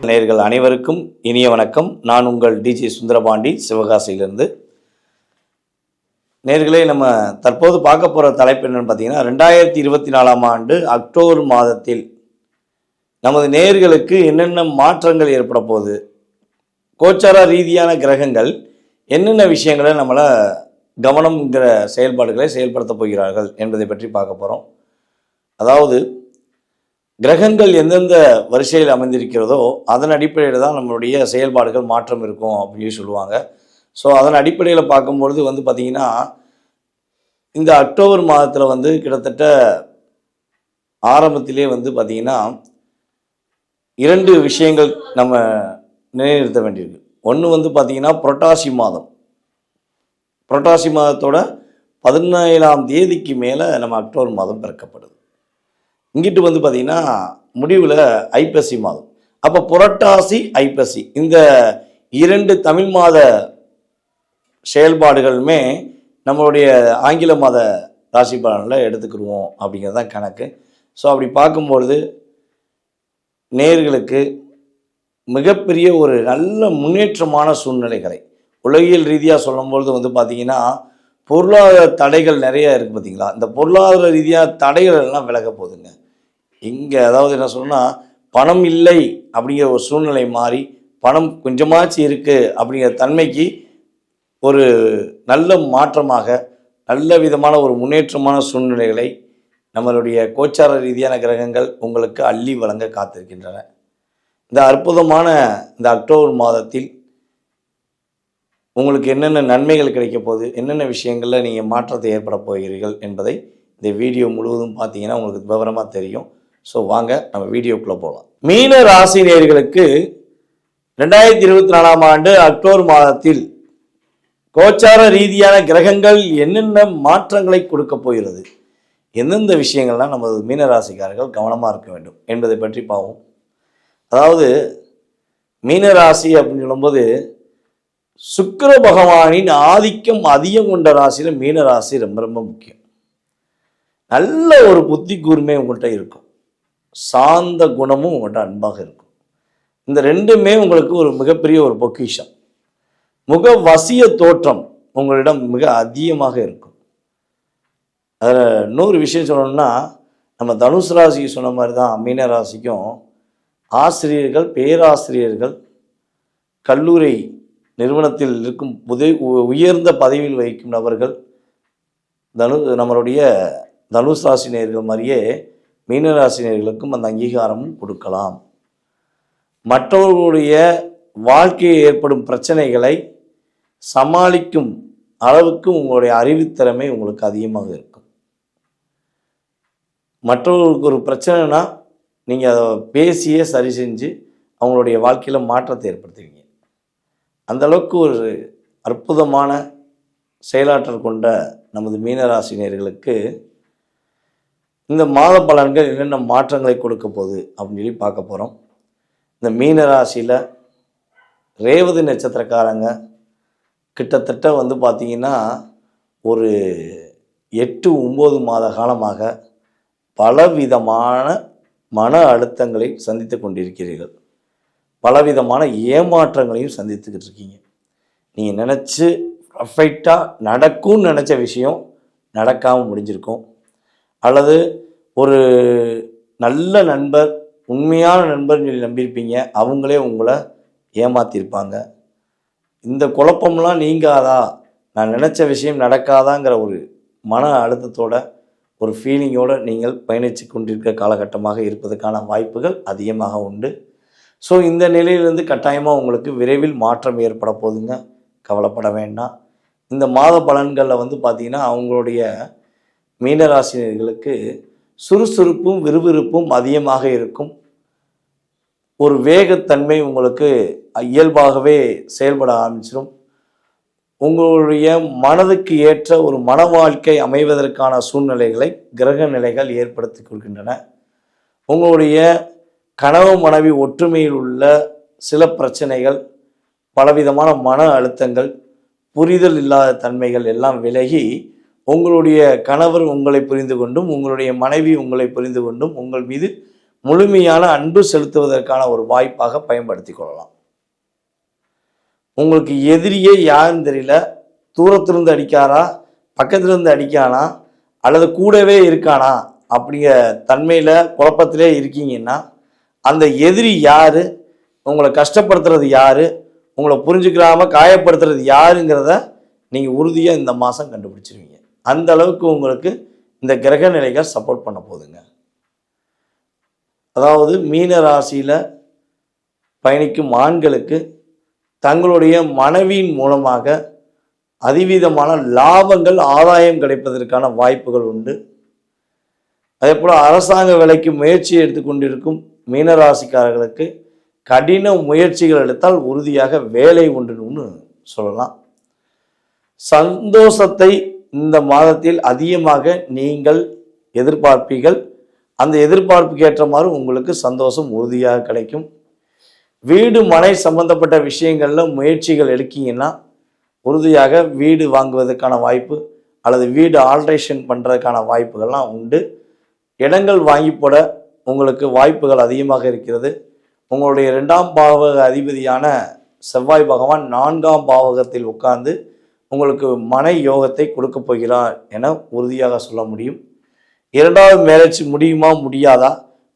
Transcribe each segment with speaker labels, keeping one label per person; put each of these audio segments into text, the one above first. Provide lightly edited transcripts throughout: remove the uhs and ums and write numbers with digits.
Speaker 1: நேயர்கள் அனைவருக்கும் இனிய வணக்கம். நான் உங்கள் டிஜி சுந்தரபாண்டி, சிவகாசியிலிருந்து. நேயர்களே, நம்ம தற்போது பார்க்க போகிற தலைப்பு என்னன்னு பார்த்தீங்கன்னா, 2024ஆம் ஆண்டு அக்டோபர் மாதத்தில் நமது நேயர்களுக்கு என்னென்ன மாற்றங்கள் ஏற்பட போகுது, கோச்சார ரீதியான கிரகங்கள் என்னென்ன விஷயங்களை நம்மளை கவனம்ங்கிற செயல்பாடுகளை செயல்படுத்த போகிறார்கள் என்பதை பற்றி பார்க்க போகிறோம். அதாவது கிரகங்கள் எந்தெந்த வரிசையில் அமைந்திருக்கிறதோ அதன் அடிப்படையில் தான் நம்மளுடைய செயல்பாடுகள் மாற்றம் இருக்கும் அப்படின்னு சொல்லுவாங்க. ஸோ அதன் அடிப்படையில் பார்க்கும்பொழுது பார்த்திங்கன்னா, இந்த அக்டோபர் மாதத்தில் கிட்டத்தட்ட ஆரம்பத்திலே பார்த்திங்கன்னா 2 விஷயங்கள் நம்ம நிலைநிறுத்த வேண்டியிருக்கு. ஒன்று பார்த்திங்கன்னா புரட்டாசி மாதம். புரட்டாசி மாதத்தோட 17ஆம் தேதிக்கு மேலே நம்ம அக்டோபர் மாதம் பிறக்கப்படுது. இங்கிட்டு பார்த்திங்கன்னா முடிவில் ஐப்பசி மாதம். அப்போ புரட்டாசி ஐப்பசி இந்த 2 தமிழ் மாத செயல்பாடுகளுமே நம்மளுடைய ஆங்கில மாத ராசி பலனில் எடுத்துக்கிடுவோம் அப்படிங்கிறது தான் கணக்கு. ஸோ அப்படி பார்க்கும்பொழுது நேயர்களுக்கு மிகப்பெரிய ஒரு நல்ல முன்னேற்றமான சூழ்நிலைகளை உலகியல் ரீதியாக சொல்லும்பொழுது பார்த்திங்கன்னா பொருளாதார தடைகள் நிறைய இருக்குது. பார்த்திங்களா, இந்த பொருளாதார ரீதியாக தடைகள் எல்லாம் விலக போகுதுங்க. இங்கே அதாவது என்ன சொல்லணும்னா, பணம் இல்லை அப்படிங்கிற ஒரு சூழ்நிலை மாறி பணம் கொஞ்சமாச்சு இருக்குது அப்படிங்கிற தன்மைக்கு ஒரு நல்ல மாற்றமாக நல்ல விதமான ஒரு முன்னேற்றமான சூழ்நிலைகளை நம்மளுடைய கோச்சார ரீதியான கிரகங்கள் உங்களுக்கு அள்ளி வழங்க காத்திருக்கின்றன. இந்த அற்புதமான இந்த அக்டோபர் மாதத்தில் உங்களுக்கு என்னென்ன நன்மைகள் கிடைக்க போகுது, என்னென்ன விஷயங்களில் நீங்கள் மாற்றத்தை ஏற்பட போகிறீர்கள் என்பதை இந்த வீடியோ முழுவதும் பார்த்தீங்கன்னா உங்களுக்கு விவரமாக தெரியும். ஸோ வாங்க நம்ம வீடியோக்குள்ளே போகலாம். மீன ராசி நேயர்களுக்கு 2024ஆம் ஆண்டு அக்டோபர் மாதத்தில் கோச்சார ரீதியான கிரகங்கள் என்னென்ன மாற்றங்களை கொடுக்க போகிறது, எந்தெந்த விஷயங்கள்லாம் நமது மீனராசிக்காரர்கள் கவனமாக இருக்க வேண்டும் என்பதை பற்றி பார்ப்போம். அதாவது மீனராசி அப்படின்னு சொல்லும்போது சுக்கிர பகவானின் ஆதிக்கம் அதிகம் கொண்ட ராசியில் மீனராசி ரொம்ப ரொம்ப முக்கியம். நல்ல ஒரு புத்தி கூர்மை உங்கள்கிட்ட இருக்கும், சாந்த குணமும் உங்கள்கிட்ட அன்பாக இருக்கும். இந்த ரெண்டுமே உங்களுக்கு ஒரு மிகப்பெரிய ஒரு பொக்கிஷம். முக வசிய தோற்றம் உங்களிடம் மிக அதிகமாக இருக்கும். அதில் இன்னொரு விஷயம் சொல்லணும்னா, நம்ம தனுசு ராசிக்கு சொன்ன மாதிரி தான் மீன ராசிக்கும் ஆசிரியர்கள், பேராசிரியர்கள், கல்லூரி நிறுவனத்தில் இருக்கும் உயர்ந்த பதவியில் வகிக்கும் நபர்கள் நம்மளுடைய தனுசு ராசினியர்கள் மாதிரியே மீனராசினியர்களுக்கும் அந்த அங்கீகாரமும் கொடுக்கலாம். மற்றவர்களுடைய வாழ்க்கையில் ஏற்படும் பிரச்சனைகளை சமாளிக்கும் அளவுக்கு உங்களுடைய அறிவுத்திறமை உங்களுக்கு அதிகமாக இருக்கும். மற்றவர்களுக்கு ஒரு பிரச்சனைனா நீங்கள் அதை பேசியே சரி செஞ்சு அவங்களுடைய வாழ்க்கையில் மாற்றத்தை ஏற்படுத்துவீங்க. அந்தளவுக்கு ஒரு அற்புதமான செயலாற்றல் கொண்ட நமது மீனராசினியர்களுக்கு இந்த மாத பலன்கள் என்னென்ன மாற்றங்களை கொடுக்க போகுது அப்படின்னு சொல்லி பார்க்க போகிறோம். இந்த மீனராசியில் ரேவதி நட்சத்திரக்காரங்க கிட்டத்தட்ட பார்த்திங்கன்னா ஒரு 8-9 மாத காலமாக பலவிதமான மன அழுத்தங்களை சந்தித்து கொண்டிருக்கிறீர்கள். பலவிதமான ஏமாற்றங்களையும் சந்தித்துக்கிட்டு இருக்கீங்க. நீங்கள் நினச்சி பர்ஃபெக்டாக நடக்கும்னு நினச்ச விஷயம் நடக்காமல் முடிஞ்சிருக்கும். அல்லது ஒரு நல்ல நண்பர், உண்மையான நண்பர்னு சொல்லி நம்பியிருப்பீங்க, அவங்களே உங்களை ஏமாற்றிருப்பாங்க. இந்த குழப்பம்லாம் நீங்காதா, நான் நினச்ச விஷயம் நடக்காதாங்கிற ஒரு மன அழுத்தத்தோட ஒரு ஃபீலிங்கோடு நீங்கள் பயணித்து கொண்டிருக்கிற காலகட்டமாக இருப்பதற்கான வாய்ப்புகள் அதிகமாக உண்டு. ஸோ இந்த நிலையிலிருந்து கட்டாயமாக உங்களுக்கு விரைவில் மாற்றம் ஏற்பட போகுதுங்க, கவலைப்பட வேண்டாம். இந்த மாத பலன்களில் பார்த்திங்கன்னா அவங்களுடைய மீனராசினியர்களுக்கு சுறுசுறுப்பும் விறுவிறுப்பும் அதிகமாக இருக்கும். ஒரு வேகத்தன்மை உங்களுக்கு இயல்பாகவே செயல்பட ஆரம்பிச்சிடும். உங்களுடைய மனதுக்கு ஏற்ற ஒரு மன வாழ்க்கை அமைவதற்கான சூழ்நிலைகளை கிரக நிலைகள் ஏற்படுத்தி கொள்கின்றன. உங்களுடைய கணவன் மனைவி ஒற்றுமையில் உள்ள சில பிரச்சனைகள், பலவிதமான மன அழுத்தங்கள், புரிதல் இல்லாத தன்மைகள் எல்லாம் விலகி உங்களுடைய கணவர் உங்களை புரிந்து கொண்டும் உங்களுடைய மனைவி உங்களை புரிந்து கொண்டும் உங்கள் மீது முழுமையான அன்பு செலுத்துவதற்கான ஒரு வாய்ப்பாக பயன்படுத்தி கொள்ளலாம். உங்களுக்கு எதிரியே யாருன்னு தெரியல, தூரத்திலிருந்து அடிக்காரா, பக்கத்திலிருந்து அடிக்கானா, அல்லது கூடவே இருக்கானா அப்படிங்கிற தன்மையில் குழப்பத்திலே இருக்கீங்கன்னா, அந்த எதிரி யாரு, உங்களை கஷ்டப்படுத்துறது யாரு, உங்களை புரிஞ்சுக்கிறாம காயப்படுத்துறது யாருங்கிறத நீங்கள் உறுதியாக இந்த மாதம் கண்டுபிடிச்சிருவீங்க. அந்த அளவுக்கு உங்களுக்கு இந்த கிரக நிலைகள் சப்போர்ட் பண்ண போதுங்க. அதாவது மீன ராசியில் பயணிக்கும் ஆண்களுக்கு தங்களுடைய மனைவியின் மூலமாக அதிவிதமான லாபங்கள் ஆதாயம் கிடைப்பதற்கான வாய்ப்புகள் உண்டு. அதே போல் அரசாங்க வேலைக்கு முயற்சி எடுத்துக்கொண்டிருக்கும் மீனராசிக்காரர்களுக்கு கடின முயற்சிகள் எடுத்தால் உறுதியாக வேலை உண்டுன்னு சொல்லலாம். சந்தோஷத்தை இந்த மாதத்தில் அதிகமாக நீங்கள் எதிர்பார்ப்பீர்கள். அந்த எதிர்பார்ப்புக்கு ஏற்றமாறு உங்களுக்கு சந்தோஷம் உறுதியாக கிடைக்கும். வீடு மனை சம்பந்தப்பட்ட விஷயங்களில் முயற்சிகள் எடுக்கீங்கன்னா உறுதியாக வீடு வாங்குவதற்கான வாய்ப்பு அல்லது வீடு ஆல்ட்ரேஷன் பண்ணுறதுக்கான வாய்ப்புகள்லாம் உண்டு. இடங்கள் வாங்கி போட உங்களுக்கு வாய்ப்புகள் அதிகமாக இருக்கிறது. உங்களுடைய 2ஆம் பாவக அதிபதியான செவ்வாய் பகவான் 4ஆம் பாவகத்தில் உட்கார்ந்து உங்களுக்கு மனை யோகத்தை கொடுக்க போகிறார் என உறுதியாக சொல்ல முடியும். 2வது மேரேஜ் முடியுமா முடியாதா?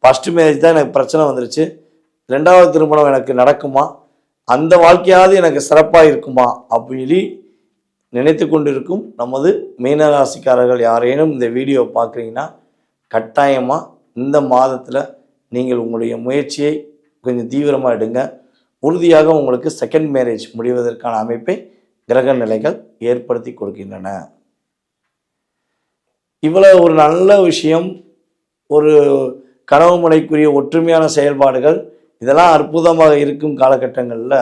Speaker 1: ஃபஸ்ட்டு மேரேஜ் தான் எனக்கு பிரச்சனை வந்துருச்சு, 2வது திருமணம் எனக்கு நடக்குமா, அந்த வாழ்க்கையாவது எனக்கு சிறப்பாக இருக்குமா அப்படின்னு நினைத்து கொண்டிருக்கும் நமது மீனராசிக்காரர்கள் யாரேனும் இந்த வீடியோ பார்க்குறீங்கன்னா கட்டாயமாக இந்த மாதத்தில் நீங்கள் உங்களுடைய முயற்சியை கொஞ்சம் தீவிரமாக எடுங்க. உறுதியாக உங்களுக்கு செகண்ட் மேரேஜ் முடிவதற்கான அமைப்பை கிரக நிலைகள் ஏற்படுத்தி கொடுக்கின்றன. இவ்வளவு ஒரு நல்ல விஷயம், ஒரு கனவு மனைக்குரிய ஒற்றுமையான செயல்பாடுகள், இதெல்லாம் அற்புதமாக இருக்கும் காலகட்டங்களில்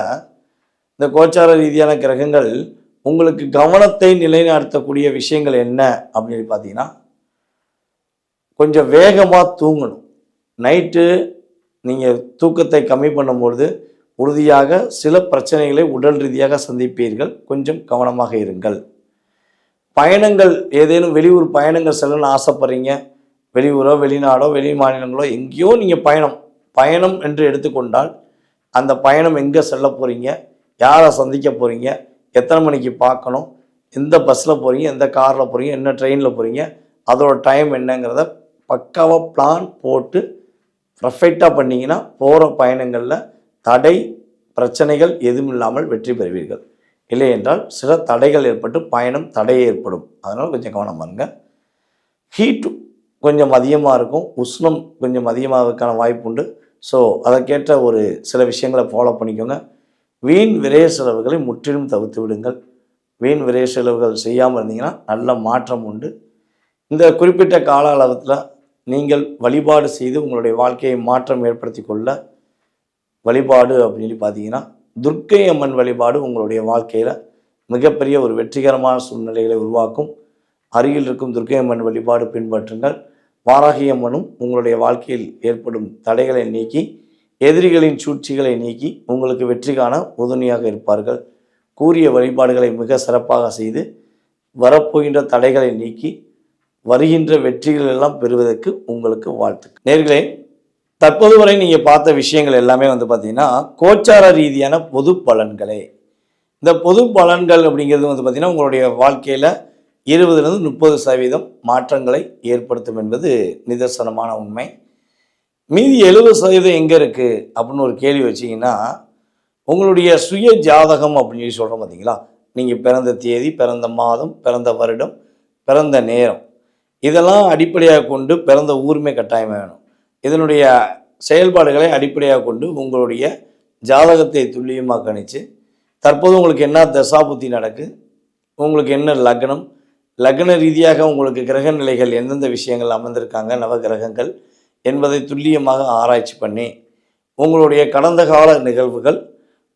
Speaker 1: இந்த கோச்சார ரீதியான கிரகங்கள் உங்களுக்கு கவனத்தை நிலைநாட்டக்கூடிய விஷயங்கள் என்ன அப்படின்னு பார்த்தீங்கன்னா, கொஞ்சம் வேகமாக தூங்கணும். நைட்டு நீங்கள் தூக்கத்தை கம்மி பண்ணும்பொழுது உறுதியாக சில பிரச்சனைகளை உடல் ரீதியாக சந்திப்பீர்கள். கொஞ்சம் கவனமாக இருங்கள். பயணங்கள், ஏதேனும் வெளியூர் பயணங்கள் செல்லணும்னு ஆசைப்படுறீங்க, வெளியூரோ வெளிநாடோ வெளி மாநிலங்களோ எங்கேயோ நீங்கள் பயணம் என்று எடுத்துக்கொண்டால் அந்த பயணம் எங்கே செல்ல போகிறீங்க, யாரை சந்திக்க போகிறீங்க, எத்தனை மணிக்கு பார்க்கணும், எந்த பஸ்ஸில் போகிறீங்க, எந்த காரில் போகிறீங்க, என்ன ட்ரெயினில் போகிறீங்க, அதோட டைம் என்னங்கிறத பக்காவாக பிளான் போட்டு பர்ஃபெக்டாக பண்ணிங்கன்னா போகிற பயணங்களில் தடை பிரச்சனைகள் எதுவும் இல்லாமல் வெற்றி பெறுவீர்கள். இல்லை என்றால் சில தடைகள் ஏற்பட்டு பயணம் தடை ஏற்படும். அதனால் கொஞ்சம் கவனமாக இருங்க. ஹீட்டு கொஞ்சம் அதிகமாக இருக்கும், உஷ்ணம் கொஞ்சம் அதிகமாகறதுக்கான வாய்ப்பு உண்டு. ஸோ அதற்கேற்ற ஒரு சில விஷயங்களை ஃபாலோ பண்ணிக்கோங்க. வீண் விரைய செலவுகளை முற்றிலும் தவிர்த்து விடுங்கள். வீண் விரைய செலவுகள் செய்யாமல் இருந்தீங்கன்னா நல்ல மாற்றம் உண்டு. இந்த குறிப்பிட்ட கால அளவில் நீங்கள் வழிபாடு செய்து உங்களுடைய வாழ்க்கையை மாற்றம் ஏற்படுத்தி கொள்ள வழிபாடு அப்படின்னு பார்த்தீங்கன்னா துர்க்கை அம்மன் வழிபாடு உங்களுடைய வாழ்க்கையில் மிகப்பெரிய ஒரு வெற்றிகரமான சூழ்நிலைகளை உருவாக்கும். அருகில் இருக்கும் துர்க்கை அம்மன் வழிபாடு பின்பற்றுங்கள். வாராகி அம்மனும் உங்களுடைய வாழ்க்கையில் ஏற்படும் தடைகளை நீக்கி எதிரிகளின் சூழ்ச்சிகளை நீக்கி உங்களுக்கு வெற்றி காண உதவியாக இருப்பார்கள். கூறிய வழிபாடுகளை மிக சிறப்பாக செய்து வரப்போகின்ற தடைகளை நீக்கி வருகின்ற வெற்றிகள் எல்லாம் பெறுவதற்கு உங்களுக்கு வாழ்த்துக்கள். நேர்களே, தற்போது வரை நீங்கள் பார்த்த விஷயங்கள் எல்லாமே பார்த்தீங்கன்னா கோச்சார ரீதியான பொது பலன்களே. இந்த பொது பலன்கள் அப்படிங்கிறது பார்த்தீங்கன்னா உங்களுடைய வாழ்க்கையில் 20-30% மாற்றங்களை ஏற்படுத்தும் என்பது நிதர்சனமான உண்மை. மீதி 70% எங்கே இருக்குது அப்படின்னு ஒரு கேள்வி வச்சிங்கன்னா, உங்களுடைய சுய ஜாதகம் அப்படின்னு சொல்லி சொல்கிறோம் பார்த்தீங்களா, நீங்கள் பிறந்த தேதி, பிறந்த மாதம், பிறந்த வருடம், பிறந்த நேரம், இதெல்லாம் அடிப்படையாக கொண்டு பிறந்த ஊருமே கட்டாயம் வேணும். இதனுடைய செயல்பாடுகளை அடிப்படையாக கொண்டு உங்களுடைய ஜாதகத்தை துல்லியமாக கணித்து தற்போது உங்களுக்கு என்ன தசாபுத்தி நடக்கு, உங்களுக்கு என்ன லக்னம், லக்ன ரீதியாக உங்களுக்கு கிரக நிலைகள் எந்தெந்த விஷயங்கள் அமர்ந்திருக்காங்க, நவகிரகங்கள் என்பதை துல்லியமாக ஆராய்ச்சி பண்ணி உங்களுடைய கடந்த கால நிகழ்வுகள்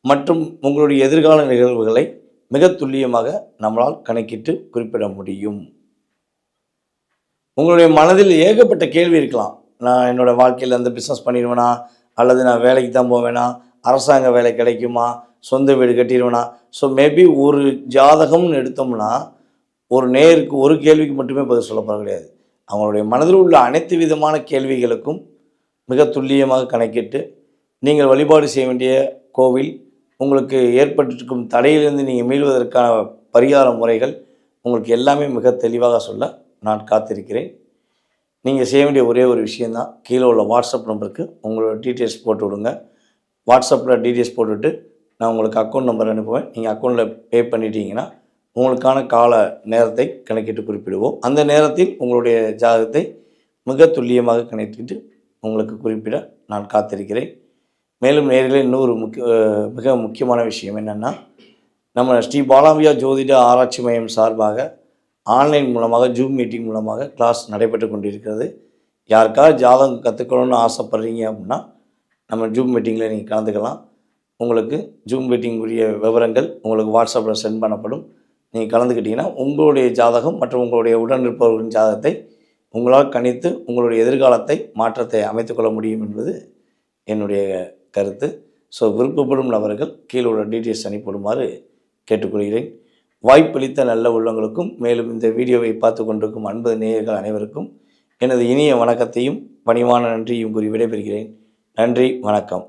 Speaker 1: மற்றும் உங்களுடைய எதிர்கால நிகழ்வுகளை மிக துல்லியமாக நம்மளால் கணக்கிட்டு குறிப்பிட முடியும். உங்களுடைய மனதில் ஏகப்பட்ட கேள்வி இருக்கலாம். நான் என்னோடய வாழ்க்கையில் அந்த பிஸ்னஸ் பண்ணிடுவேனா, அல்லது நான் வேலைக்கு தான் போவேனா, அரசாங்க வேலை கிடைக்குமா, சொந்த வீடு கட்டிடுவேனா. ஸோ மேபி ஒரு ஜாதகம்னு எடுத்தோம்னா ஒரு நேருக்கு ஒரு கேள்விக்கு மட்டுமே பதில் சொல்லப்பட கிடையாது. அவங்களுடைய மனதில் உள்ள அனைத்து விதமான கேள்விகளுக்கும் மிக துல்லியமாக கணக்கிட்டு நீங்கள் வழிபாடு செய்ய வேண்டிய கோவில், உங்களுக்கு ஏற்பட்டிருக்கும் தடையிலிருந்து நீங்கள் மீள்வதற்கான பரிகார முறைகள் உங்களுக்கு எல்லாமே மிக தெளிவாக சொல்ல நான் காத்திருக்கிறேன். நீங்கள் செய்ய வேண்டிய ஒரே ஒரு விஷயந்தான், கீழே உள்ள வாட்ஸ்அப் நம்பருக்கு உங்களோட டீட்டெயில்ஸ் போட்டு விடுங்க. வாட்ஸ்அப்பில் டீட்டெயில்ஸ் போட்டுவிட்டு நான் உங்களுக்கு அக்கௌண்ட் நம்பர் அனுப்புவேன். நீங்கள் அக்கௌண்ட்டில் பே பண்ணிட்டீங்கன்னா உங்களுக்கான கால நேரத்தை கணக்கிட்டு குறிப்பிடுவோம். அந்த நேரத்தில் உங்களுடைய ஜாதகத்தை மிக துல்லியமாக கணக்கிட்டு உங்களுக்கு குறிப்பிட நான் காத்திருக்கிறேன். மேலும் நேயர்களே, இன்னொரு மிக முக்கியமான விஷயம் என்னென்னா, நம்ம ஸ்ரீ பாலாம்பிகா ஜோதிட ஆராய்ச்சி மையம் சார்பாக ஆன்லைன் மூலமாக ஜூம் மீட்டிங் மூலமாக கிளாஸ் நடைபெற்று கொண்டிருக்கிறது. யாருக்காவது ஜாதகம் கற்றுக்கணும்னு ஆசைப்பட்றீங்க அப்படின்னா நம்ம ஜூம் மீட்டிங்கில் நீங்கள் கலந்துக்கலாம். உங்களுக்கு ஜூம் மீட்டிங் உரிய விவரங்கள் உங்களுக்கு வாட்ஸ்அப்பில் சென்ட் பண்ணப்படும். நீங்கள் கலந்துக்கிட்டிங்கன்னா உங்களுடைய ஜாதகம் மற்றும் உங்களுடைய உடன் இருப்பவர்களின் ஜாதகத்தை உங்களால் கணித்து உங்களுடைய எதிர்காலத்தை மாற்றத்தை அமைத்துக்கொள்ள முடியும் என்பது என்னுடைய கருத்து. ஸோ விருப்பப்படும் நபர்கள் கீழே உள்ள டீட்டெயில்ஸ் அனுப்பிவிடுமாறு கேட்டுக்கொள்கிறேன். வாய்ப்பளித்த நல்ல உள்ளங்களுக்கும் மேலும் இந்த வீடியோவை பார்த்து கொண்டிருக்கும் அன்பு நேயர்கள் அனைவருக்கும் எனது இனிய வணக்கத்தையும் பணிவான நன்றியும் கூறி விடைபெறுகிறேன். நன்றி, வணக்கம்.